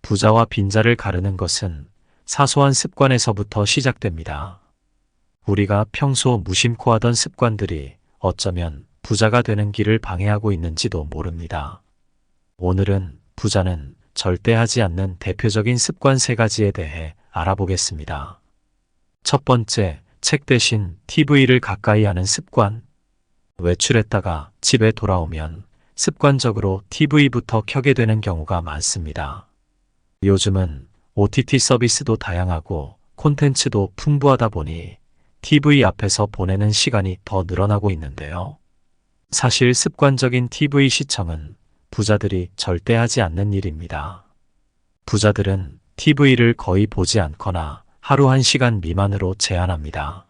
부자와 빈자를 가르는 것은 사소한 습관에서부터 시작됩니다. 우리가 평소 무심코 하던 습관들이 어쩌면 부자가 되는 길을 방해하고 있는지도 모릅니다. 오늘은 부자는 절대 하지 않는 대표적인 습관 3가지에 대해 알아보겠습니다. 첫 번째, 책 대신 TV를 가까이 하는 습관. 외출했다가 집에 돌아오면 습관적으로 TV부터 켜게 되는 경우가 많습니다. 요즘은 OTT 서비스도 다양하고 콘텐츠도 풍부하다 보니 TV 앞에서 보내는 시간이 더 늘어나고 있는데요. 사실 습관적인 TV 시청은 부자들이 절대 하지 않는 일입니다. 부자들은 TV를 거의 보지 않거나 하루 1시간 미만으로 제한합니다.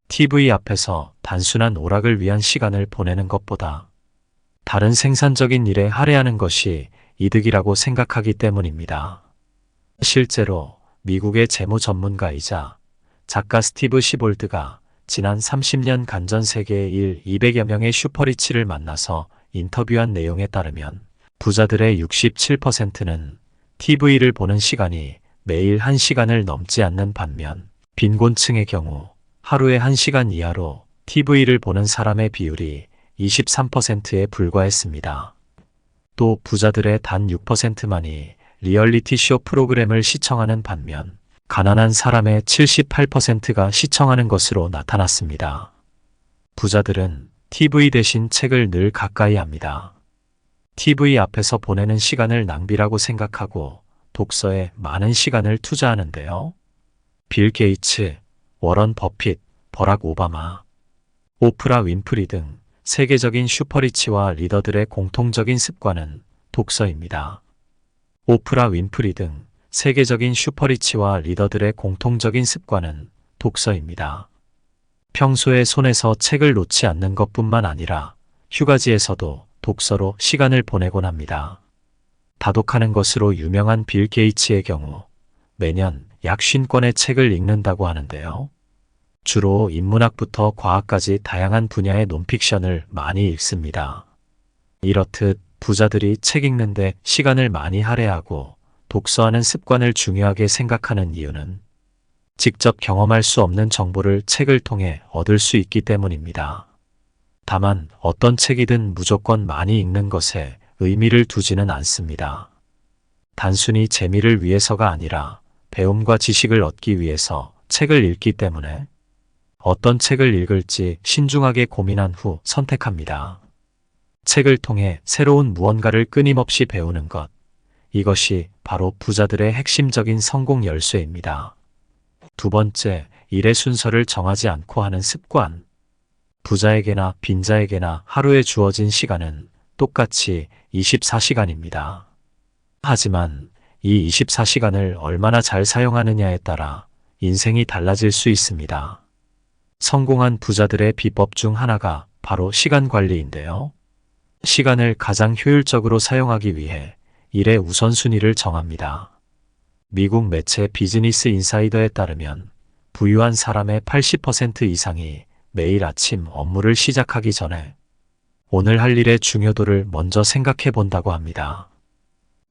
TV 앞에서 단순한 오락을 위한 시간을 보내는 것보다 다른 생산적인 일에 할애하는 것이 이득이라고 생각하기 때문입니다. 실제로 미국의 재무 전문가이자 작가 스티브 시볼드가 지난 30년간 전 세계의 200여 명의 슈퍼리치를 만나서 인터뷰한 내용에 따르면 부자들의 67%는 TV를 보는 시간이 매일 1시간을 넘지 않는 반면 빈곤층의 경우 하루에 1시간 이하로 TV를 보는 사람의 비율이 23%에 불과했습니다. 또 부자들의 단 6%만이 리얼리티 쇼 프로그램을 시청하는 반면 가난한 사람의 78%가 시청하는 것으로 나타났습니다. 부자들은 TV 대신 책을 늘 가까이 합니다. TV 앞에서 보내는 시간을 낭비라고 생각하고 독서에 많은 시간을 투자하는데요. 빌 게이츠, 워런 버핏, 버락 오바마, 오프라 윈프리 등 세계적인 슈퍼리치와 리더들의 공통적인 습관은 독서입니다. 오프라 윈프리 등 세계적인 슈퍼리치와 리더들의 공통적인 습관은 독서입니다. 평소에 손에서 책을 놓지 않는 것뿐만 아니라 휴가지에서도 독서로 시간을 보내곤 합니다. 다독하는 것으로 유명한 빌 게이츠의 경우 매년 약 50권의 책을 읽는다고 하는데요. 주로 인문학부터 과학까지 다양한 분야의 논픽션을 많이 읽습니다. 이렇듯 부자들이 책 읽는데 시간을 많이 할애하고 독서하는 습관을 중요하게 생각하는 이유는 직접 경험할 수 없는 정보를 책을 통해 얻을 수 있기 때문입니다. 다만 어떤 책이든 무조건 많이 읽는 것에 의미를 두지는 않습니다. 단순히 재미를 위해서가 아니라 배움과 지식을 얻기 위해서 책을 읽기 때문에 어떤 책을 읽을지 신중하게 고민한 후 선택합니다. 책을 통해 새로운 무언가를 끊임없이 배우는 것, 이것이 바로 부자들의 핵심적인 성공 열쇠입니다. 두 번째, 일의 순서를 정하지 않고 하는 습관. 부자에게나 빈자에게나 하루에 주어진 시간은 똑같이 24시간입니다. 하지만 이 24시간을 얼마나 잘 사용하느냐에 따라 인생이 달라질 수 있습니다. 성공한 부자들의 비법 중 하나가 바로 시간 관리인데요. 시간을 가장 효율적으로 사용하기 위해 일의 우선순위를 정합니다. 미국 매체 비즈니스 인사이더에 따르면 부유한 사람의 80% 이상이 매일 아침 업무를 시작하기 전에 오늘 할 일의 중요도를 먼저 생각해 본다고 합니다.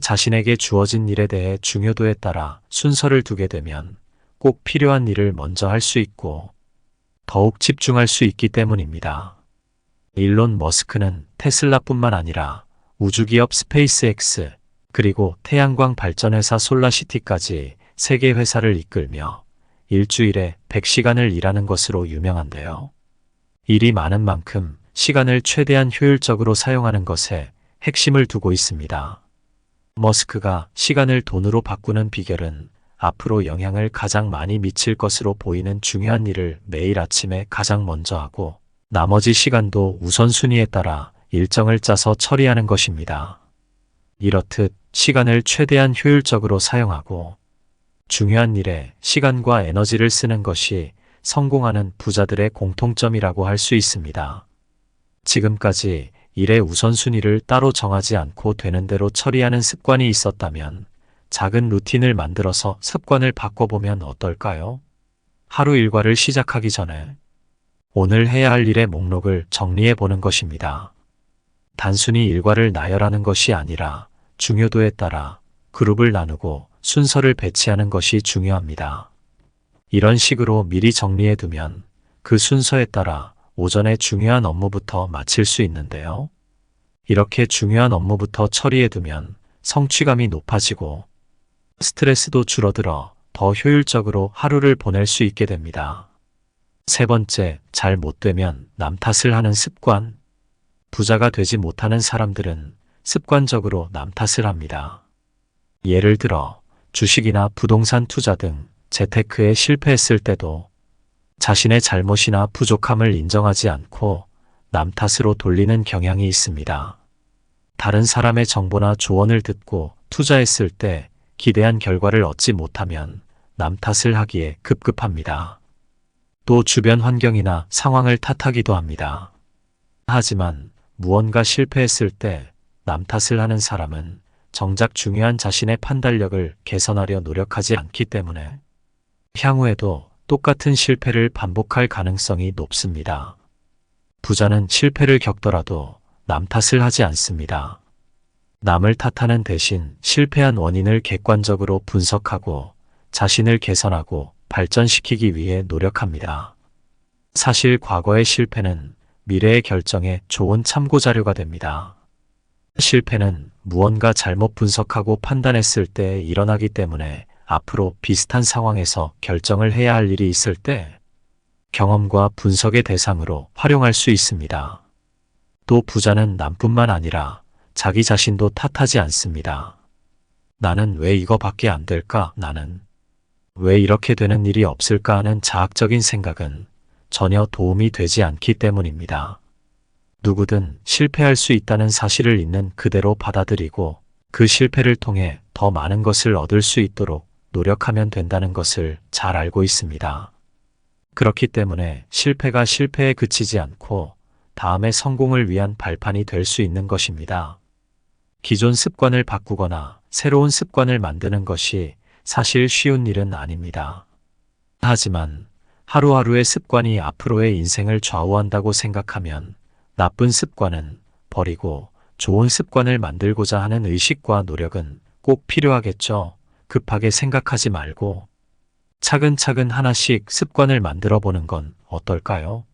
자신에게 주어진 일에 대해 중요도에 따라 순서를 두게 되면 꼭 필요한 일을 먼저 할 수 있고 더욱 집중할 수 있기 때문입니다. 일론 머스크는 테슬라뿐만 아니라 우주기업 스페이스X 그리고 태양광 발전회사 솔라시티까지 세계 회사를 이끌며 일주일에 100시간을 일하는 것으로 유명한데요. 일이 많은 만큼 시간을 최대한 효율적으로 사용하는 것에 핵심을 두고 있습니다. 머스크가 시간을 돈으로 바꾸는 비결은 앞으로 영향을 가장 많이 미칠 것으로 보이는 중요한 일을 매일 아침에 가장 먼저 하고 나머지 시간도 우선순위에 따라 일정을 짜서 처리하는 것입니다. 이렇듯 시간을 최대한 효율적으로 사용하고 중요한 일에 시간과 에너지를 쓰는 것이 성공하는 부자들의 공통점이라고 할 수 있습니다. 지금까지 일의 우선순위를 따로 정하지 않고 되는 대로 처리하는 습관이 있었다면 작은 루틴을 만들어서 습관을 바꿔보면 어떨까요? 하루 일과를 시작하기 전에 오늘 해야 할 일의 목록을 정리해 보는 것입니다. 단순히 일과를 나열하는 것이 아니라 중요도에 따라 그룹을 나누고 순서를 배치하는 것이 중요합니다. 이런 식으로 미리 정리해 두면 그 순서에 따라 오전에 중요한 업무부터 마칠 수 있는데요. 이렇게 중요한 업무부터 처리해 두면 성취감이 높아지고 스트레스도 줄어들어 더 효율적으로 하루를 보낼 수 있게 됩니다. 세 번째, 잘 못되면 남 탓을 하는 습관. 부자가 되지 못하는 사람들은 습관적으로 남 탓을 합니다. 예를 들어 주식이나 부동산 투자 등 재테크에 실패했을 때도 자신의 잘못이나 부족함을 인정하지 않고 남 탓으로 돌리는 경향이 있습니다. 다른 사람의 정보나 조언을 듣고 투자했을 때 기대한 결과를 얻지 못하면 남 탓을 하기에 급급합니다. 또 주변 환경이나 상황을 탓하기도 합니다. 하지만 무언가 실패했을 때 남 탓을 하는 사람은 정작 중요한 자신의 판단력을 개선하려 노력하지 않기 때문에 향후에도 똑같은 실패를 반복할 가능성이 높습니다. 부자는 실패를 겪더라도 남 탓을 하지 않습니다. 남을 탓하는 대신 실패한 원인을 객관적으로 분석하고 자신을 개선하고 발전시키기 위해 노력합니다. 사실 과거의 실패는 미래의 결정에 좋은 참고자료가 됩니다. 실패는 무언가 잘못 분석하고 판단했을 때 일어나기 때문에 앞으로 비슷한 상황에서 결정을 해야 할 일이 있을 때 경험과 분석의 대상으로 활용할 수 있습니다. 또 부자는 남뿐만 아니라 자기 자신도 탓하지 않습니다. 나는 왜 이거밖에 안 될까? 나는 왜 이렇게 되는 일이 없을까 하는 자학적인 생각은 전혀 도움이 되지 않기 때문입니다. 누구든 실패할 수 있다는 사실을 있는 그대로 받아들이고 그 실패를 통해 더 많은 것을 얻을 수 있도록 노력하면 된다는 것을 잘 알고 있습니다. 그렇기 때문에 실패가 실패에 그치지 않고 다음의 성공을 위한 발판이 될 수 있는 것입니다. 기존 습관을 바꾸거나 새로운 습관을 만드는 것이 사실 쉬운 일은 아닙니다. 하지만 하루하루의 습관이 앞으로의 인생을 좌우한다고 생각하면 나쁜 습관은 버리고 좋은 습관을 만들고자 하는 의식과 노력은 꼭 필요하겠죠. 급하게 생각하지 말고 차근차근 하나씩 습관을 만들어 보는 건 어떨까요?